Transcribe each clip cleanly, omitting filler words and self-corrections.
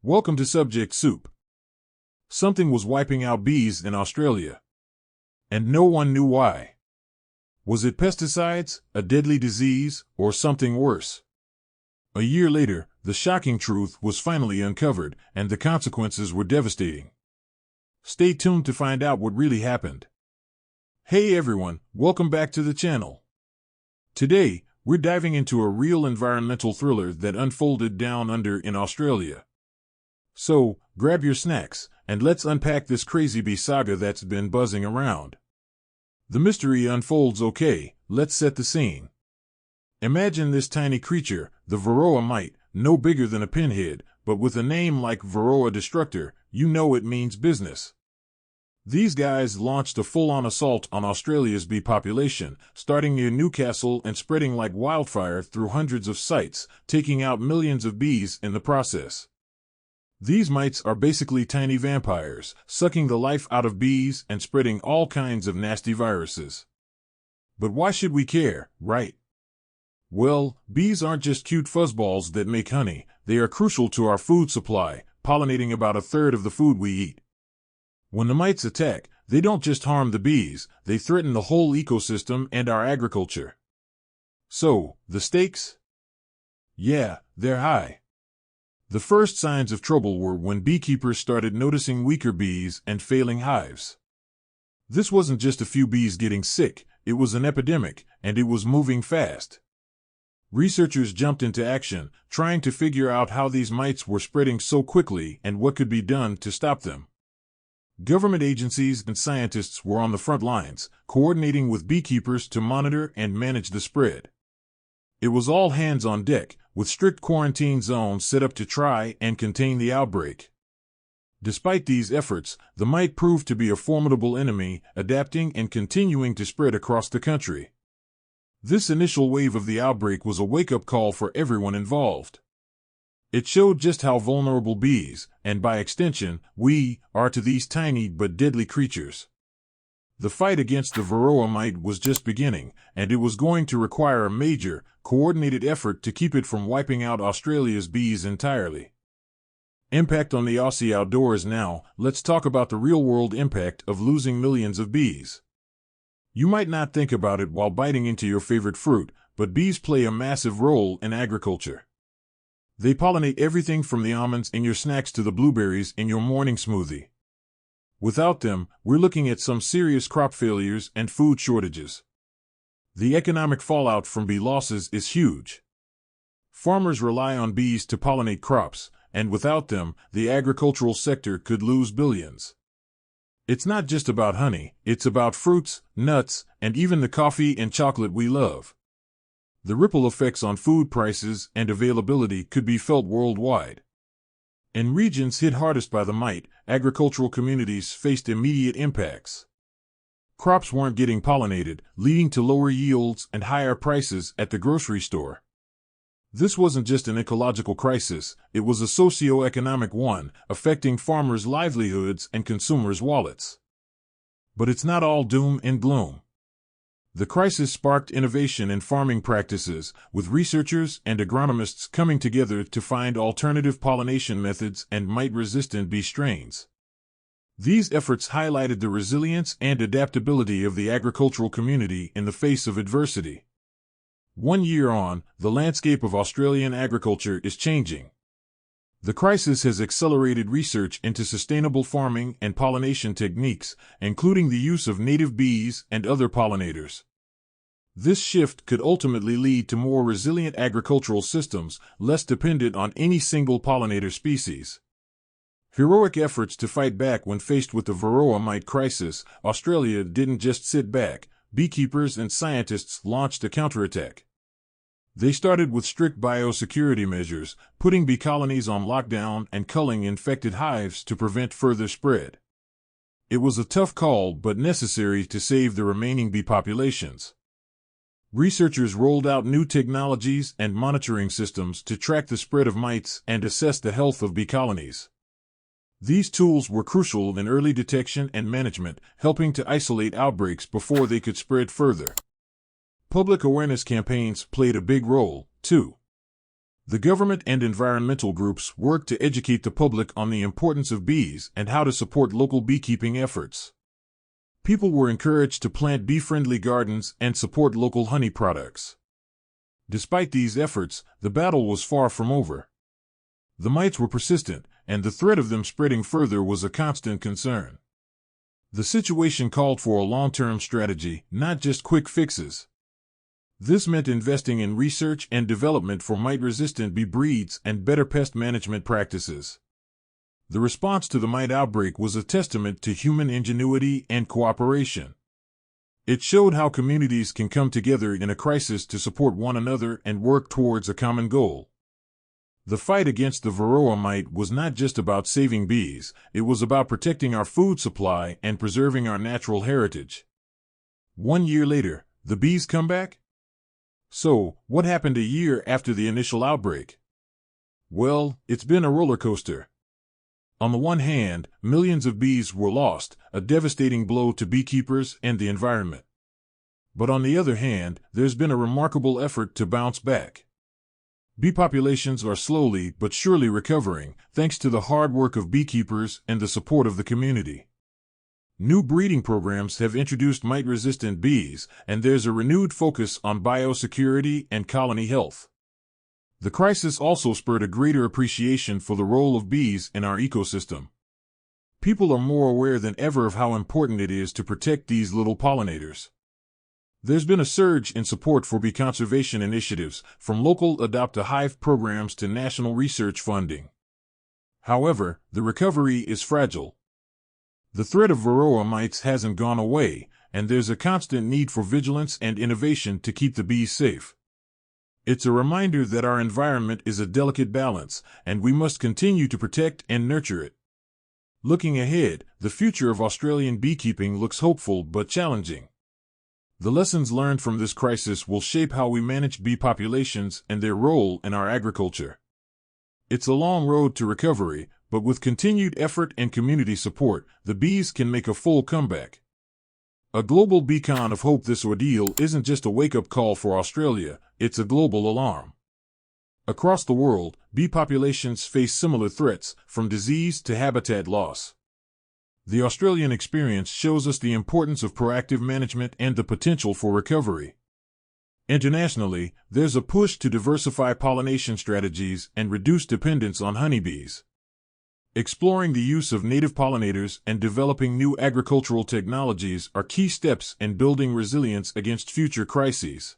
Welcome to Subject Soup. Something was wiping out bees in Australia, and no one knew why. Was it pesticides, a deadly disease, or something worse? A year later, the shocking truth was finally uncovered, and the consequences were devastating. Stay tuned to find out what really happened. Hey everyone, welcome back to the channel. Today, we're diving into a real environmental thriller that unfolded down under in Australia. So, grab your snacks, and let's unpack this crazy bee saga that's been buzzing around. The mystery unfolds. Okay, let's set the scene. Imagine this tiny creature, the Varroa mite, no bigger than a pinhead, but with a name like Varroa Destructor, you know it means business. These guys launched a full-on assault on Australia's bee population, starting near Newcastle and spreading like wildfire through hundreds of sites, taking out millions of bees in the process. These mites are basically tiny vampires, sucking the life out of bees and spreading all kinds of nasty viruses. But why should we care, right? Well, bees aren't just cute fuzzballs that make honey, they are crucial to our food supply, pollinating about a third of the food we eat. When the mites attack, they don't just harm the bees, they threaten the whole ecosystem and our agriculture. So, the stakes? Yeah, they're high. The first signs of trouble were when beekeepers started noticing weaker bees and failing hives. This wasn't just a few bees getting sick, it was an epidemic, and it was moving fast. Researchers jumped into action, trying to figure out how these mites were spreading so quickly and what could be done to stop them. Government agencies and scientists were on the front lines, coordinating with beekeepers to monitor and manage the spread. It was all hands on deck, with strict quarantine zones set up to try and contain the outbreak. Despite these efforts, the mite proved to be a formidable enemy, adapting and continuing to spread across the country. This initial wave of the outbreak was a wake-up call for everyone involved. It showed just how vulnerable bees, and by extension, we, are to these tiny but deadly creatures. The fight against the Varroa mite was just beginning, and it was going to require a major, coordinated effort to keep it from wiping out Australia's bees entirely. Impact on the Aussie outdoors. Now, let's talk about the real-world impact of losing millions of bees. You might not think about it while biting into your favorite fruit, but bees play a massive role in agriculture. They pollinate everything from the almonds in your snacks to the blueberries in your morning smoothie. Without them, we're looking at some serious crop failures and food shortages. The economic fallout from bee losses is huge. Farmers rely on bees to pollinate crops, and without them, the agricultural sector could lose billions. It's not just about honey, it's about fruits, nuts, and even the coffee and chocolate we love. The ripple effects on food prices and availability could be felt worldwide. In regions hit hardest by the mite, agricultural communities faced immediate impacts. Crops weren't getting pollinated, leading to lower yields and higher prices at the grocery store. This wasn't just an ecological crisis, it was a socio-economic one, affecting farmers' livelihoods and consumers' wallets. But it's not all doom and gloom. The crisis sparked innovation in farming practices, with researchers and agronomists coming together to find alternative pollination methods and mite-resistant bee strains. These efforts highlighted the resilience and adaptability of the agricultural community in the face of adversity. 1 year on, the landscape of Australian agriculture is changing. The crisis has accelerated research into sustainable farming and pollination techniques, including the use of native bees and other pollinators. This shift could ultimately lead to more resilient agricultural systems, less dependent on any single pollinator species. Heroic efforts to fight back when faced with the Varroa mite crisis. Australia didn't just sit back. Beekeepers and scientists launched a counterattack. They started with strict biosecurity measures, putting bee colonies on lockdown and culling infected hives to prevent further spread. It was a tough call but necessary to save the remaining bee populations. Researchers rolled out new technologies and monitoring systems to track the spread of mites and assess the health of bee colonies. These tools were crucial in early detection and management, helping to isolate outbreaks before they could spread further. Public awareness campaigns played a big role, too. The government and environmental groups worked to educate the public on the importance of bees and how to support local beekeeping efforts. People were encouraged to plant bee-friendly gardens and support local honey products. Despite these efforts, the battle was far from over. The mites were persistent, and the threat of them spreading further was a constant concern. The situation called for a long-term strategy, not just quick fixes. This meant investing in research and development for mite-resistant bee breeds and better pest management practices. The response to the mite outbreak was a testament to human ingenuity and cooperation. It showed how communities can come together in a crisis to support one another and work towards a common goal. The fight against the Varroa mite was not just about saving bees, it was about protecting our food supply and preserving our natural heritage. 1 year later, the bees come back? So, what happened a year after the initial outbreak? Well, it's been a roller coaster. On the one hand, millions of bees were lost, a devastating blow to beekeepers and the environment. But on the other hand, there's been a remarkable effort to bounce back. Bee populations are slowly but surely recovering, thanks to the hard work of beekeepers and the support of the community. New breeding programs have introduced mite-resistant bees, and there's a renewed focus on biosecurity and colony health. The crisis also spurred a greater appreciation for the role of bees in our ecosystem. People are more aware than ever of how important it is to protect these little pollinators. There's been a surge in support for bee conservation initiatives, from local adopt-a-hive programs to national research funding. However, the recovery is fragile. The threat of Varroa mites hasn't gone away, and there's a constant need for vigilance and innovation to keep the bees safe. It's a reminder that our environment is a delicate balance, and we must continue to protect and nurture it. Looking ahead, the future of Australian beekeeping looks hopeful but challenging. The lessons learned from this crisis will shape how we manage bee populations and their role in our agriculture. It's a long road to recovery, but with continued effort and community support, the bees can make a full comeback. A global beacon of hope. This ordeal isn't just a wake-up call for Australia, it's a global alarm. Across the world, bee populations face similar threats, from disease to habitat loss. The Australian experience shows us the importance of proactive management and the potential for recovery. Internationally, there's a push to diversify pollination strategies and reduce dependence on honeybees. Exploring the use of native pollinators and developing new agricultural technologies are key steps in building resilience against future crises.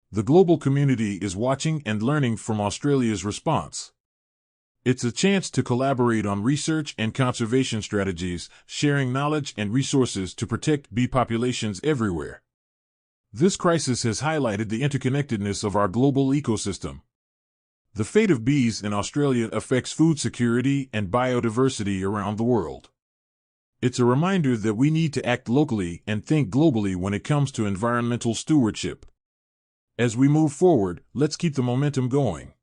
The global community is watching and learning from Australia's response. It's a chance to collaborate on research and conservation strategies, sharing knowledge and resources to protect bee populations everywhere. This crisis has highlighted the interconnectedness of our global ecosystem. The fate of bees in Australia affects food security and biodiversity around the world. It's a reminder that we need to act locally and think globally when it comes to environmental stewardship. As we move forward, let's keep the momentum going.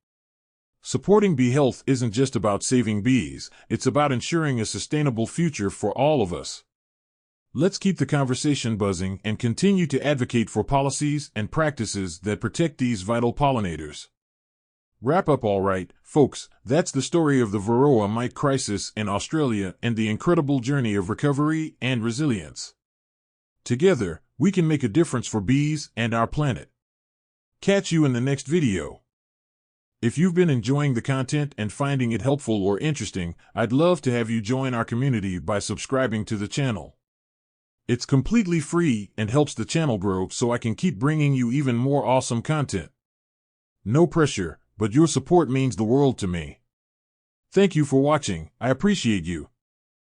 Supporting bee health isn't just about saving bees, it's about ensuring a sustainable future for all of us. Let's keep the conversation buzzing and continue to advocate for policies and practices that protect these vital pollinators. Wrap up. All right, folks, that's the story of the Varroa mite crisis in Australia and the incredible journey of recovery and resilience. Together, we can make a difference for bees and our planet. Catch you in the next video. If you've been enjoying the content and finding it helpful or interesting, I'd love to have you join our community by subscribing to the channel. It's completely free and helps the channel grow so I can keep bringing you even more awesome content. No pressure, but your support means the world to me. Thank you for watching. I appreciate you.